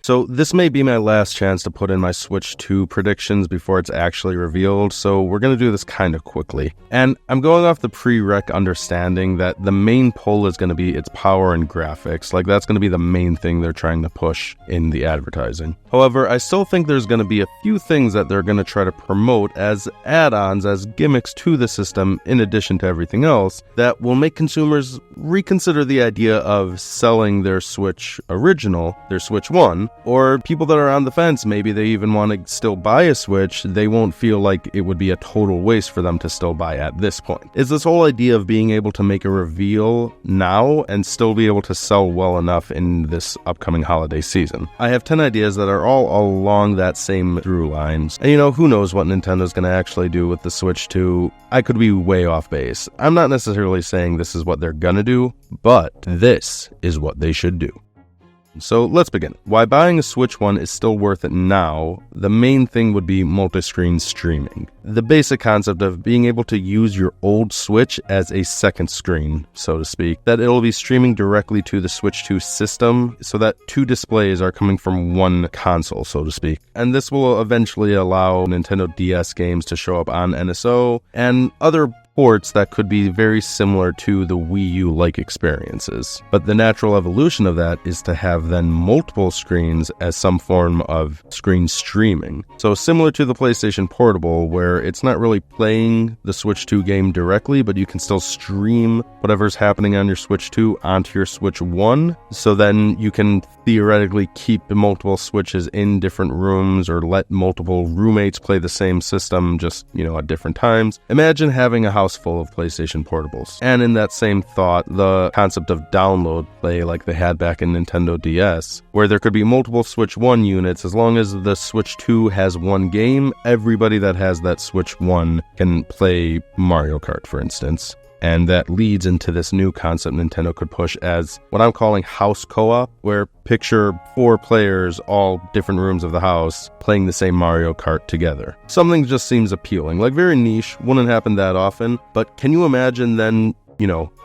So this may be my last chance to put in my Switch 2 predictions before it's actually revealed, so we're going to do this kind of quickly. And I'm going off the prereq understanding that the main pull is going to be its power and graphics. Like, that's going to be the main thing they're trying to push in the advertising. However, I still think there's going to be a few things that they're going to try to promote as add-ons, as gimmicks to the system in addition to everything else, that will make consumers reconsider the idea of selling their Switch original, their Switch 1, or people that are on the fence, maybe they even want to still buy a Switch, they won't feel like it would be a total waste for them to still buy at this point. Is this whole idea of being able to make a reveal now and still be able to sell well enough in this upcoming holiday season. I have 10 ideas that are all along that same through lines. And who knows what Nintendo's going to actually do with the Switch 2. I could be way off base. I'm not necessarily saying this is what they're gonna do, but this is what they should do. So let's begin. Why buying a Switch 1 is still worth it now, the main thing would be multi-screen streaming. The basic concept of being able to use your old Switch as a second screen, so to speak, that it'll be streaming directly to the Switch 2 system so that two displays are coming from one console, so to speak. And this will eventually allow Nintendo DS games to show up on NSO and other ports that could be very similar to the Wii U-like experiences. But the natural evolution of that is to have then multiple screens as some form of screen streaming. So similar to the PlayStation Portable, where it's not really playing the Switch 2 game directly, but you can still stream whatever's happening on your Switch 2 onto your Switch 1, so then you can theoretically keep multiple Switches in different rooms or let multiple roommates play the same system just, at different times. Imagine having a house full of PlayStation Portables. And in that same thought, the concept of download play like they had back in Nintendo DS, where there could be multiple Switch 1 units. As long as the Switch 2 has one game, everybody that has that Switch 1 can play Mario Kart, for instance. And that leads into this new concept Nintendo could push as what I'm calling house co-op, where picture 4 players, all different rooms of the house, playing the same Mario Kart together. Something just seems appealing, like very niche, wouldn't happen that often, but can you imagine then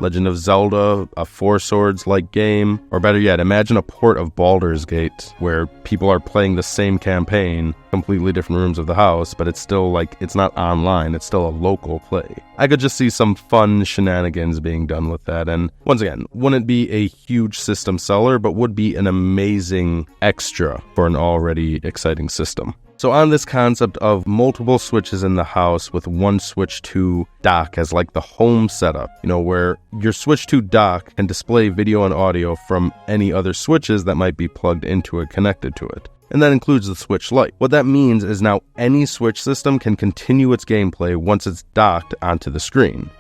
Legend of Zelda, a Four Swords-like game, or better yet, imagine a port of Baldur's Gate where people are playing the same campaign, completely different rooms of the house, but it's still it's not online, it's still a local play. I could just see some fun shenanigans being done with that, and once again, wouldn't be a huge system seller, but would be an amazing extra for an already exciting system. So on this concept of multiple Switches in the house with one Switch 2 dock as like the home setup, where your Switch 2 dock can display video and audio from any other Switches that might be plugged into it, connected to it. And that includes the Switch Lite. What that means is now any Switch system can continue its gameplay once it's docked onto the screen,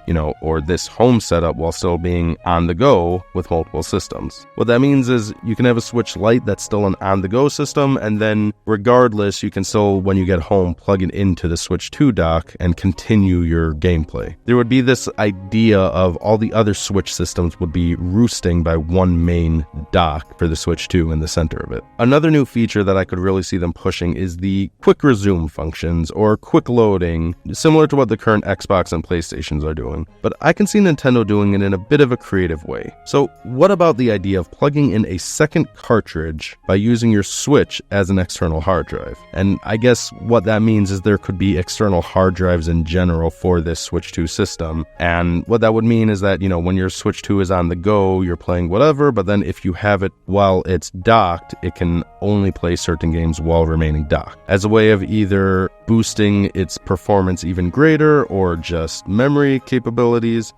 or this home setup while still being on the go with multiple systems. What that means is you can have a Switch Lite that's still an on-the-go system, and then regardless, you can still, when you get home, plug it into the Switch 2 dock and continue your gameplay. There would be this idea of all the other Switch systems would be roosting by one main dock for the Switch 2 in the center of it. Another new feature that I could really see them pushing is the quick resume functions or quick loading, similar to what the current Xbox and PlayStations are doing, but I can see Nintendo doing it in a bit of a creative way. So what about the idea of plugging in a second cartridge by using your Switch as an external hard drive? And I guess what that means is there could be external hard drives in general for this Switch 2 system, and what that would mean is that, when your Switch 2 is on the go, you're playing whatever, but then if you have it while it's docked, it can only play certain games while remaining docked, as a way of either boosting its performance even greater or just memory capabilities.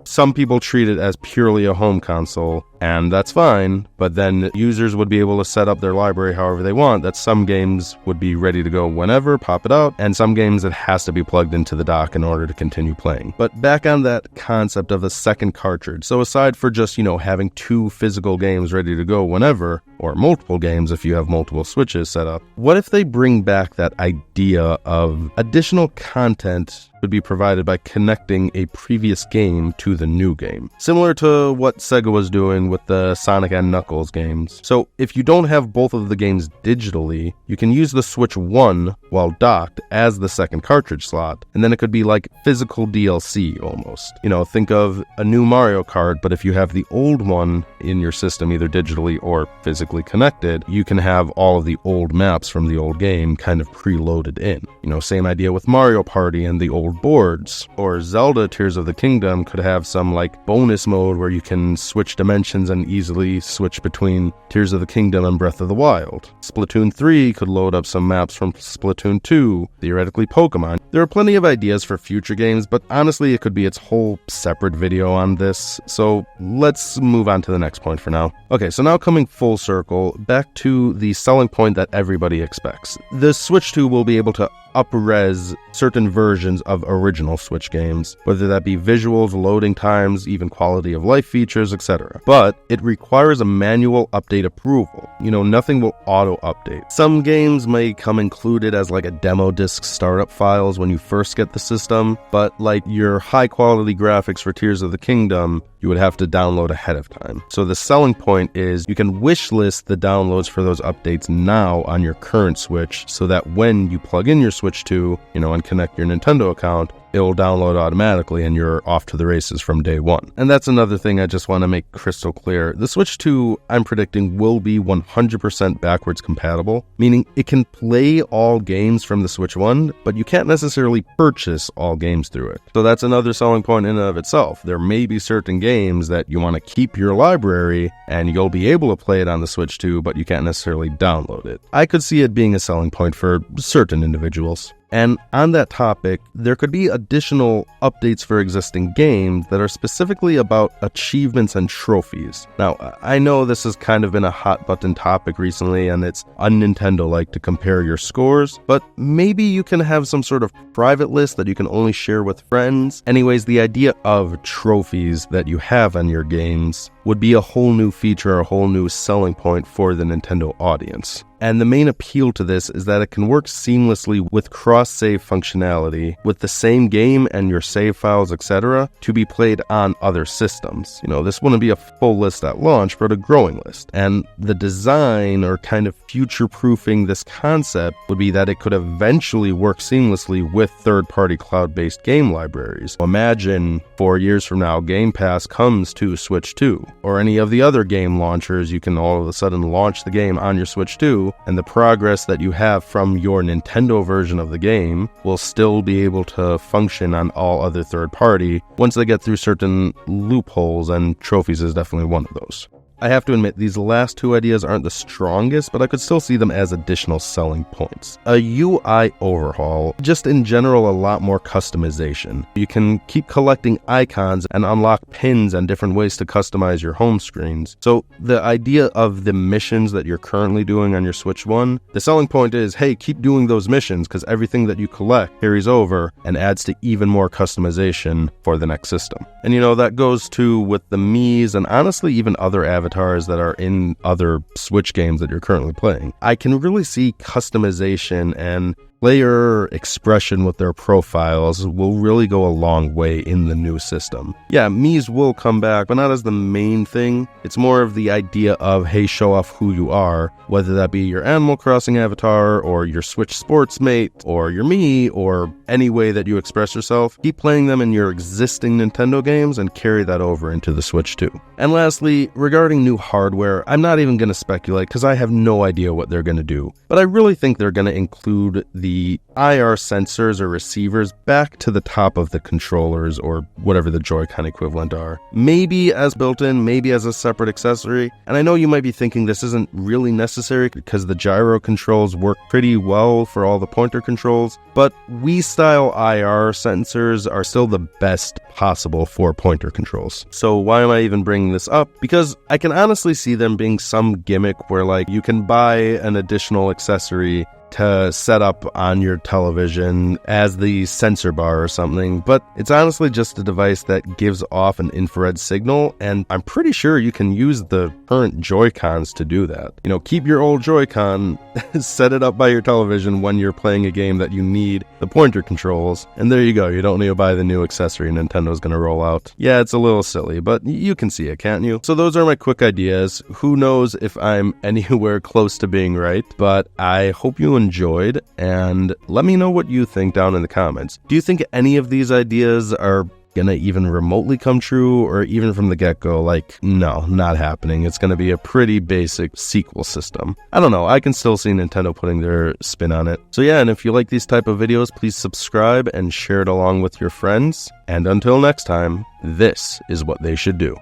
Some people treat it as purely a home console, and that's fine, but then users would be able to set up their library however they want, that some games would be ready to go whenever, pop it out, and some games it has to be plugged into the dock in order to continue playing. But back on that concept of a second cartridge, so aside for just, having 2 physical games ready to go whenever, or multiple games if you have multiple Switches set up, what if they bring back that idea of additional content would be provided by connecting a previous game to the new game, similar to what Sega was doing with the Sonic and Knuckles games. So if you don't have both of the games digitally, you can use the Switch 1 while docked as the second cartridge slot, and then it could be like physical DLC almost. Think of a new Mario Kart, but if you have the old one in your system, either digitally or physically connected, you can have all of the old maps from the old game kind of preloaded in. Same idea with Mario Party and the old boards. Or Zelda Tears of the Kingdom could have some like bonus mode where you can switch dimensions and easily switch between Tears of the Kingdom and Breath of the Wild. Splatoon 3 could load up some maps from Splatoon 2, theoretically Pokemon. There are plenty of ideas for future games, but honestly it could be its whole separate video on this, so let's move on to the next point for now. Okay, so now coming full circle, back to the selling point that everybody expects. The Switch 2 will be able to Up-Rezz certain versions of original Switch games, whether that be visuals, loading times, even quality of life features, etc. But it requires a manual update approval. Nothing will auto-update. Some games may come included as like a demo disc startup files when you first get the system, but like your high-quality graphics for Tears of the Kingdom, you would have to download ahead of time. So the selling point is you can wishlist the downloads for those updates now on your current Switch, so that when you plug in your Switch 2, and connect your Nintendo account, it will download automatically and you're off to the races from day one. And that's another thing I just want to make crystal clear. The Switch 2, I'm predicting, will be 100% backwards compatible, meaning it can play all games from the Switch 1, but you can't necessarily purchase all games through it. So that's another selling point in and of itself. There may be certain games that you want to keep your library and you'll be able to play it on the Switch 2, but you can't necessarily download it. I could see it being a selling point for certain individuals. And on that topic, there could be additional updates for existing games that are specifically about achievements and trophies. Now, I know this has kind of been a hot button topic recently, and it's un-Nintendo-like to compare your scores, but maybe you can have some sort of private list that you can only share with friends. Anyways, the idea of trophies that you have on your games would be a whole new feature, a whole new selling point for the Nintendo audience. And the main appeal to this is that it can work seamlessly with cross-save functionality with the same game and your save files, etc., to be played on other systems. This wouldn't be a full list at launch, but a growing list. And the design, or kind of future-proofing this concept, would be that it could eventually work seamlessly with third-party cloud-based game libraries. Imagine 4 years from now, Game Pass comes to Switch 2, or any of the other game launchers. You can all of a sudden launch the game on your Switch 2, and the progress that you have from your Nintendo version of the game will still be able to function on all other third-party once they get through certain loopholes, and trophies is definitely one of those. I have to admit, these last two ideas aren't the strongest, but I could still see them as additional selling points. A UI overhaul, just in general a lot more customization. You can keep collecting icons and unlock pins and different ways to customize your home screens. So the idea of the missions that you're currently doing on your Switch 1, the selling point is, hey, keep doing those missions because everything that you collect carries over and adds to even more customization for the next system. And that goes too with the Miis and honestly even other avatars that are in other Switch games that you're currently playing. I can really see customization and player expression with their profiles will really go a long way in the new system. Yeah, Miis will come back, but not as the main thing. It's more of the idea of, hey, show off who you are, whether that be your Animal Crossing avatar, or your Switch sports mate, or your Mii, or any way that you express yourself. Keep playing them in your existing Nintendo games and carry that over into the Switch 2. And lastly, regarding new hardware, I'm not even going to speculate because I have no idea what they're going to do. But I really think they're going to include the IR sensors or receivers back to the top of the controllers, or whatever the Joy-Con equivalent are. Maybe as built-in, maybe as a separate accessory. And I know you might be thinking this isn't really necessary because the gyro controls work pretty well for all the pointer controls, but Wii-style IR sensors are still the best possible for pointer controls. So why am I even bringing this up? Because I can honestly see them being some gimmick where you can buy an additional accessory to set up on your television as the sensor bar or something, but it's honestly just a device that gives off an infrared signal, and I'm pretty sure you can use the current Joycons to do that. You know, keep your old Joy-Con, set it up by your television when you're playing a game that you need the pointer controls, and there you go. You don't need to buy the new accessory Nintendo's going to roll out. Yeah, it's a little silly, but you can see it, can't you? So those are my quick ideas. Who knows if I'm anywhere close to being right, but I hope you enjoyed, and let me know what you think down in the comments. Do you think any of these ideas are gonna even remotely come true, or even from the get-go, like, no, not happening? It's gonna be a pretty basic sequel system. I don't know, I can still see Nintendo putting their spin on it. So yeah, and if you like these type of videos, please subscribe and share it along with your friends. And until next time, this is what they should do.